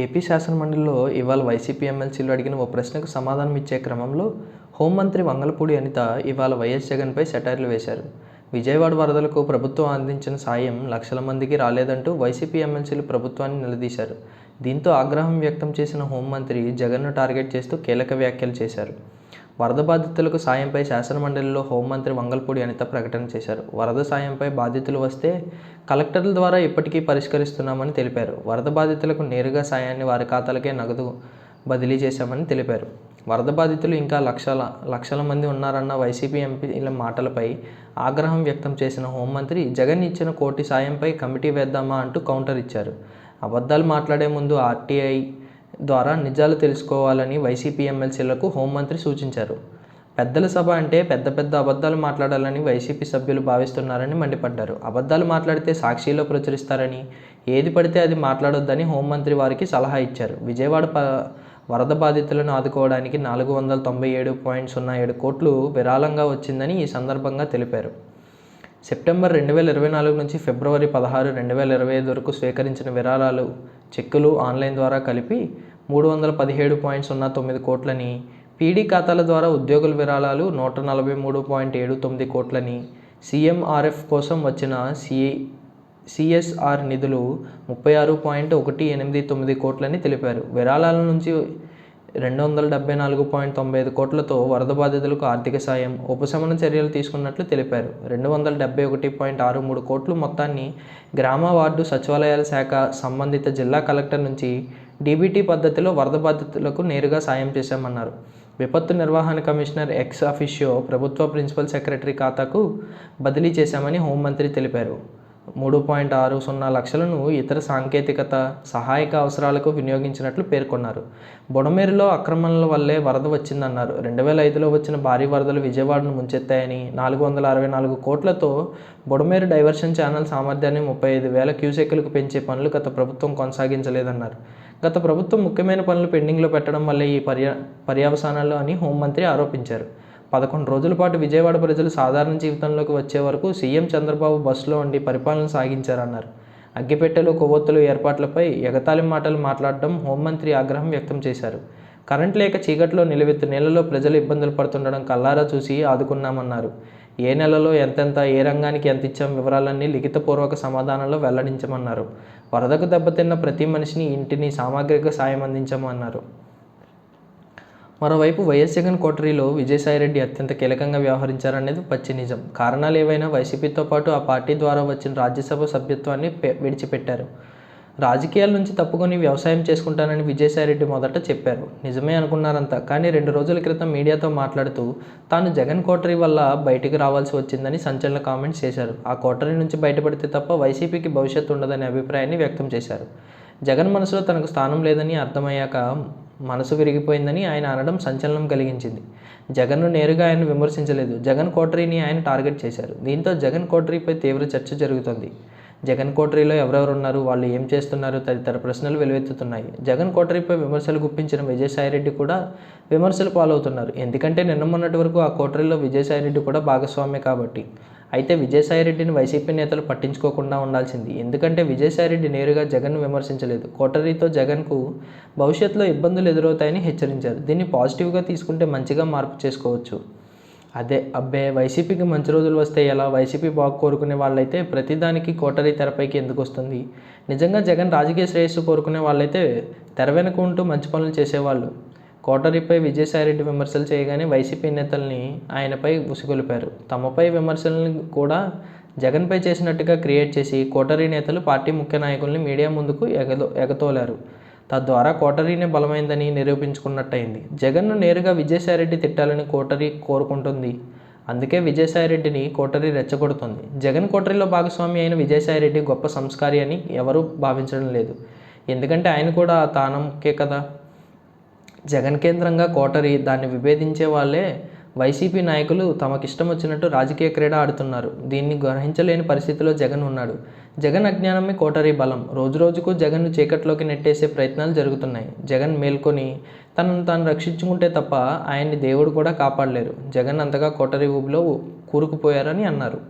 AP శాసనమండలిలో ఇవాళ YCP ఎమ్మెల్సీలు అడిగిన ఓ ప్రశ్నకు సమాధానం ఇచ్చే క్రమంలో హోంమంత్రి వంగలపూడి అనిత ఇవాళ వైఎస్ జగన్పై సెటైర్లు వేశారు. విజయవాడ వరదలకు ప్రభుత్వం అందించిన సాయం లక్షల మందికి రాలేదంటూ వైసీపీ ఎమ్మెల్సీలు ప్రభుత్వాన్ని నిలదీశారు. దీంతో ఆగ్రహం వ్యక్తం చేసిన హోంమంత్రి జగన్ను టార్గెట్ చేస్తూ కీలక వ్యాఖ్యలు చేశారు. వరద బాధితులకు సాయంపై శాసనమండలిలో హోంమంత్రి వంగలపూడి అనిత ప్రకటన చేశారు. వరద సాయంపై బాధితులు వస్తే కలెక్టర్ల ద్వారా ఇప్పటికీ పరిష్కరిస్తున్నామని తెలిపారు. వరద బాధితులకు నేరుగా సాయాన్ని వారి ఖాతాలకే నగదు బదిలీ చేశామని తెలిపారు. వరద బాధితులు ఇంకా లక్షల మంది ఉన్నారన్న వైసీపీ ఎంపీల మాటలపై ఆగ్రహం వ్యక్తం చేసిన హోంమంత్రి జగన్ ఇచ్చిన కోటి సాయంపై కమిటీ వేద్దామా అంటూ కౌంటర్ ఇచ్చారు. అబద్ధాలు మాట్లాడే ముందు ఆర్టీఐ ద్వారా నిజాలు తెలుసుకోవాలని వైసీపీ ఎమ్మెల్సీలకు హోంమంత్రి సూచించారు. పెద్దల సభ అంటే పెద్ద అబద్ధాలు మాట్లాడాలని వైసీపీ సభ్యులు భావిస్తున్నారని మండిపడ్డారు. అబద్ధాలు మాట్లాడితే సాక్షిలో ప్రచురిస్తారని, ఏది పడితే అది మాట్లాడొద్దని హోంమంత్రి వారికి సలహా ఇచ్చారు. విజయవాడ వరద బాధితులను ఆదుకోవడానికి 497.07 కోట్లు విరాళంగా వచ్చిందని ఈ సందర్భంగా తెలిపారు. సెప్టెంబర్ 2024 నుంచి ఫిబ్రవరి 16, 2025 వరకు స్వీకరించిన విరాళాలు, చెక్కులు ఆన్లైన్ ద్వారా కలిపి 317.09 కోట్లని, పీడీ ఖాతాల ద్వారా ఉద్యోగుల విరాళాలు 143.79 కోట్లని, సీఎంఆర్ఎఫ్ కోసం వచ్చిన సిఎస్ఆర్ నిధులు 36.189 కోట్లని తెలిపారు. విరాళాల నుంచి 274.95 కోట్లతో వరద బాధితులకు ఆర్థిక సాయం, ఉపశమన చర్యలు తీసుకున్నట్లు తెలిపారు. 271.63 కోట్ల మొత్తాన్ని గ్రామ, వార్డు సచివాలయాల శాఖ సంబంధిత జిల్లా కలెక్టర్ నుంచి డీబీటీ పద్ధతిలో వరద బాధితులకు నేరుగా సాయం చేశామన్నారు. విపత్తు నిర్వహణ కమిషనర్ ఎక్స్ అఫిషియో ప్రభుత్వ ప్రిన్సిపల్ సెక్రటరీ ఖాతాకు బదిలీ చేశామని హోంమంత్రి తెలిపారు. 3.60 లక్షలను ఇతర సాంకేతికత, సహాయక అవసరాలకు వినియోగించినట్లు పేర్కొన్నారు. బుడమేరులో అక్రమణల వల్లే వరద వచ్చిందన్నారు. 2005లో వచ్చిన భారీ వరదలు విజయవాడను ముంచెత్తాయని, 464 కోట్లతో బుడమేరు డైవర్షన్ ఛానల్ సామర్థ్యాన్ని 35,000 క్యూసెక్కులకు పెంచే పనులు గత ప్రభుత్వం కొనసాగించలేదన్నారు. గత ప్రభుత్వం ముఖ్యమైన పనులు పెండింగ్లో పెట్టడం వల్లే ఈ పర్యవసానాలు అని హోంమంత్రి ఆరోపించారు. 11 రోజుల పాటు విజయవాడ ప్రజలు సాధారణ జీవితంలోకి వచ్చే వరకు సీఎం చంద్రబాబు బస్సులో ఉండి పరిపాలన సాగించారన్నారు. అగ్గిపెట్టెలు, కొవ్వొత్తులు ఏర్పాట్లపై ఎగతాళి మాటలు మాట్లాడడం హోంమంత్రి ఆగ్రహం వ్యక్తం చేశారు. కరెంట్ లేక చీకట్లో నిలువెత్తు నీళ్లలో ప్రజలు ఇబ్బందులు పడుతుండడం కల్లారా చూసి ఆదుకున్నామన్నారు. ఏ నెలలో ఎంతెంత, ఏ రంగానికి ఎంత ఇచ్చాం వివరాలన్నీ లిఖితపూర్వక సమాధానంలో వెల్లడించమన్నారు. వరదకు దెబ్బతిన్న ప్రతి మనిషిని, ఇంటిని సామాగ్రిక సాయం అందించామన్నారు. మరోవైపు వైఎస్ జగన్ కోటరీలో విజయసాయిరెడ్డి అత్యంత కీలకంగా వ్యవహరించారనేది పచ్చి నిజం. కారణాలు ఏవైనా వైసీపీతో పాటు ఆ పార్టీ ద్వారా వచ్చిన రాజ్యసభ సభ్యత్వాన్ని విడిచిపెట్టారు. రాజకీయాల నుంచి తప్పుకొని వ్యవసాయం చేసుకుంటానని విజయసాయిరెడ్డి మొదట చెప్పారు. నిజమే అనుకున్నారంతా. కానీ 2 రోజుల క్రితం మీడియాతో మాట్లాడుతూ తాను జగన్ కోటరీ వల్ల బయటికి రావాల్సి వచ్చిందని సంచలన కామెంట్స్ చేశారు. ఆ కోటరీ నుంచి బయటపడితే తప్ప వైసీపీకి భవిష్యత్తు ఉండదనే అభిప్రాయాన్ని వ్యక్తం చేశారు. జగన్ మనసులో తనకు స్థానం లేదని అర్థమయ్యాక మనసు విరిగిపోయిందని ఆయన అనడం సంచలనం కలిగించింది. జగన్ను నేరుగా ఆయన విమర్శించలేదు. జగన్ కోటరీని ఆయన టార్గెట్ చేశారు. దీంతో జగన్ కోటరీపై తీవ్ర చర్చ జరుగుతోంది. జగన్ కోటరీలో ఎవరెవరున్నారు, వాళ్ళు ఏం చేస్తున్నారు తదితర ప్రశ్నలు వెలువెత్తుతున్నాయి. జగన్ కోటరీపై విమర్శలు గుప్పించిన విజయసాయిరెడ్డి కూడా విమర్శలు పాలవుతున్నారు. ఎందుకంటే నిన్న మొన్నటి వరకు ఆ కోటరీలో విజయసాయిరెడ్డి కూడా భాగస్వామ్య కాబట్టి. అయితే విజయసాయిరెడ్డిని వైసీపీ నేతలు పట్టించుకోకుండా ఉండాల్సింది. ఎందుకంటే విజయసాయిరెడ్డి నేరుగా జగన్ను విమర్శించలేదు. కోటరీతో జగన్కు భవిష్యత్తులో ఇబ్బందులు ఎదురవుతాయని హెచ్చరించారు. దీన్ని పాజిటివ్గా తీసుకుంటే మంచిగా మార్పు చేసుకోవచ్చు. అబ్బే వైసీపీకి మంచి రోజులు వస్తే ఎలా? వైసీపీ బాగు కోరుకునే వాళ్ళైతే ప్రతిదానికి కోటరీ తెరపైకి ఎందుకు వస్తుంది? నిజంగా జగన్ రాజకీయ శ్రేయస్సు కోరుకునే వాళ్ళైతే తెర వెనుక ఉంటూ మంచి పనులు చేసేవాళ్ళు. కోటరీపై విజయసాయిరెడ్డి విమర్శలు చేయగానే వైసీపీ నేతల్ని ఆయనపై ఉసిగొలిపారు. తమపై విమర్శలను కూడా జగన్పై చేసినట్టుగా క్రియేట్ చేసి కోటరీ నేతలు పార్టీ ముఖ్య నాయకుల్ని మీడియా ముందుకు ఎగతోలారు. తద్వారా కోటరీనే బలమైందని నిరూపించుకున్నట్టయింది. జగన్ను నేరుగా విజయసాయిరెడ్డి తిట్టాలని కోటరీ కోరుకుంటుంది. అందుకే విజయసాయిరెడ్డిని కోటరీ రెచ్చగొడుతుంది. జగన్ కోటరీలో భాగస్వామి అయిన విజయసాయిరెడ్డి గొప్ప సంస్కారి అని ఎవరూ భావించడం లేదు. ఎందుకంటే ఆయన కూడా ఆ తానంకే కదా. జగన్ కేంద్రంగా కోటరీ, దాన్ని విభేదించే వాళ్ళే వైసీపీ నాయకులు తమకిష్టం వచ్చినట్టు రాజకీయ క్రీడ ఆడుతున్నారు. దీన్ని గ్రహించలేని పరిస్థితిలో జగన్ ఉన్నాడు. జగన్ అజ్ఞానమే కోటరీ బలం. రోజురోజుకు జగన్ను చీకట్లోకి నెట్టేసే ప్రయత్నాలు జరుగుతున్నాయి. జగన్ మేల్కొని తనను తాను రక్షించుకుంటే తప్ప ఆయన్ని దేవుడు కూడా కాపాడలేరు. జగన్ అంతగా కోటరీ ఊబిలో కూరుకుపోయారని అన్నారు.